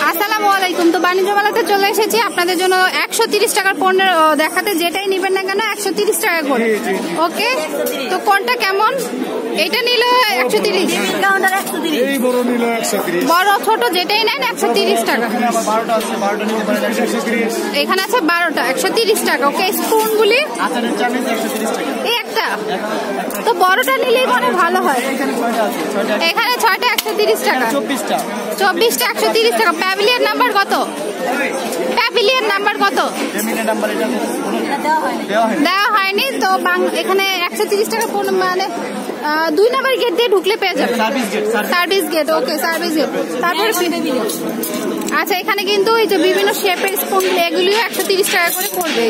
আসসালামু আলাইকুম। তো বাণিজ্য মেলাতে চলে এসেছি আপনাদের জন্য 130 টাকার পণ্য দেখাতে। যেটাই নেবেন না কেন 130 টাকা করে। ওকে, তো কোনটা কেমন? এটা নিল 130, বড় ছোট যেটাই নেন 130 টাকা। এখানে আছে 12টা 130 টাকা। ওকে, স্পুনগুলি এই একটা, তো বড়টা নিলেই মনে ভালো হয়। এখানে 6টা 130 টাকা, 24টা 130 টাকা। প্যাভিলিয়ন নাম্বার কত? প্যাভিলিয়ন নাম্বার কত? দেওয়া হয়নি তো। এখানে 130 টাকা মানে 2 নাম্বার গেট দিয়ে ঢুকলে পেয়ে যাবে। Service gate. Okay, service gate. তারপরে আচ্ছা, এখানে কিন্তু এই যে বিভিন্ন শেপের স্পুন এগুলিও 130 টাকা করে পড়বে।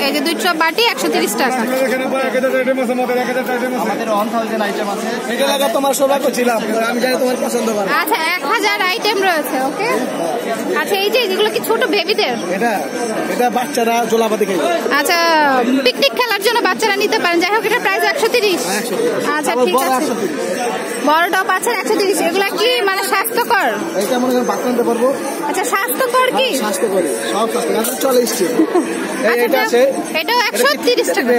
এই যে 2 বাটি 130 টাকা। আচ্ছা, 1000 আইটেম রয়েছে। ওকে, আচ্ছা এই যে এগুলো কি ছোট বেবিদের? এটা বাচ্চারা জোলাপাতি খায়। আচ্ছা, পিকনিক খেলার জন্য বাচ্চারা নিতে পারেন। যাই হোক, এটা প্রাইস 130। আচ্ছা ঠিক আছে, বড়টাও পাচ্ছেন 130। এগুলা কি মানে স্বাস্থ্যকর? এটা মনে করেন বাচ্চা নিতে পারবো। আচ্ছা, স্বাস্থ্যকর কি? স্বাস্থ্যকর, সব স্বাস্থ্যকর চলে এসছে। এটা আছে, এটাও 130 টাকা।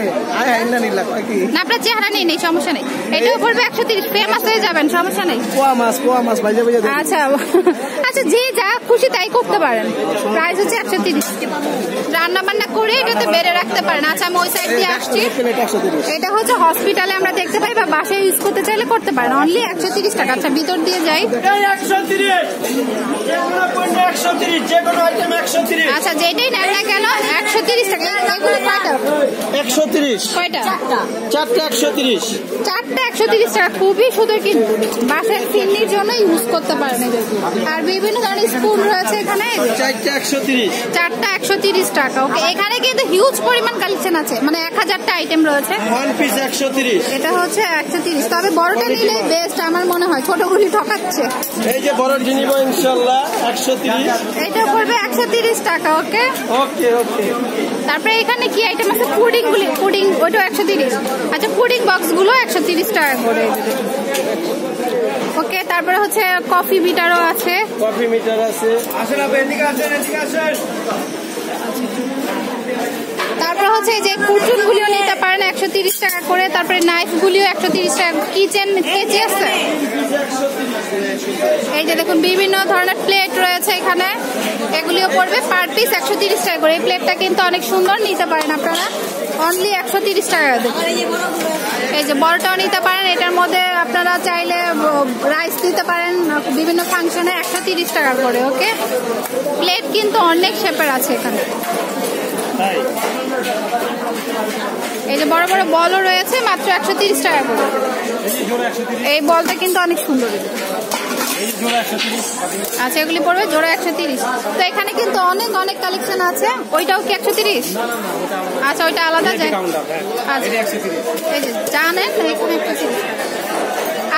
না, আপনার চেহারা নেই, সমস্যা নেই। এটাও পড়বে 130। ফেমাস হয়ে যাবেন, সমস্যা নেই। পোয়া মাছ ভাইজা ভাইজা। আচ্ছা আচ্ছা, যে যা খুশি তাই করতে পারেন। প্রাইস হচ্ছে 130। রান্না বান্না করে এটাতে বেড়ে রাখতে পারেন। আচ্ছা, আমি ওই সাইড দিয়ে আসছি। এটা হচ্ছে হসপিটালে আমরা দেখতে পাই, বা বাসায় ইউজ করতে চাইলে করতে পারেন। অনলি 130 টাকা। আচ্ছা, ভিতর দিয়ে যাই। আচ্ছা, যেটাই নেন না কেন 130 টাকা। এগুলো কয়টা? 130। কয়টা? 4টা 130। 4টা 130 টাকা। খুবই সুন্দর, কিন্তু বাসায় চিনির জন্য ইউজ করতে পারেন। আর বিভিন্ন ধরনের স্পুন রয়েছে এখানে। 4টা 130। 4টা 130 টাকা। ওকে, এখানে কিন্তু হিউজ পরিমাণ কালেকশন আছে, মানে 1000টা আইটেম রয়েছে। One piece 130। এটা হচ্ছে 130। তবে বড়টা নিলে বেস্ট আমার মনে হয়, ছোটগুলি ঠকাচ্ছে। এই যে বড় নিব ইনশাআল্লাহ 130। এটা পড়বে 130 টাকা। ওকে ওকে ওকে। তারপরে এখানে কি আইটেম আছে? পুডিং ওইটাও 130। আচ্ছা, পুডিং বক্স গুলো 130 টাকা করে। ওকে, তারপরে হচ্ছে কফি মিটারও আছে। কফি মিটার আছে। আসেন আপনি, এদিকে আসেন, এদিকে আসেন। তারপরে হচ্ছে যে কুচুন গুলিও নিতে পারেন 130 টাকা করে। তারপরে নাইফ গুলিও 130 টাকা। কিচেন কেচি আছে। এই যে দেখুন, বিভিন্ন ধরনের প্লেট রয়েছে এখানে। এগুলিও পড়বে পার পিস 130 টাকা করে। এই প্লেটটা কিন্তু অনেক সুন্দর, নিতে পারেন আপনারা। অনলি 130 টাকা। এই যে বড়টাও নিতে পারেন। এটার মধ্যে আপনারা চাইলে রাইস দিতে পারেন বিভিন্ন ফাংশনে। 130 টাকা করে। ওকে, প্লেট কিন্তু অনেক শেপের আছে এখানে। এই যে বড় বড় বলও রয়েছে, মাত্র 130 টাকা করে। এই বলটা কিন্তু অনেক সুন্দর। আচ্ছা, এগুলি পড়বে জোড়া 130। তো এখানে কিন্তু অনেক অনেক কালেকশন আছে। ওইটাও কি 130? আচ্ছা, ওইটা আলাদা যায়। আচ্ছা, এই যে জানেন এখানে 130।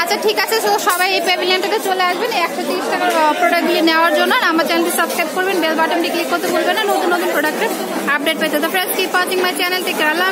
আচ্ছা ঠিক আছে, তো সবাই এই প্যাভিলিয়নটাতে চলে আসবেন 130 টাকার প্রোডাক্টগুলি নেওয়ার জন্য। আমার চ্যানেলটি সাবস্ক্রাইব করবেন, বেল বাটনটি ক্লিক করতে ভুলবেন না নতুন নতুন প্রোডাক্টের আপডেট পেতে। তো friends, keep watching my channel. Take care. Allah.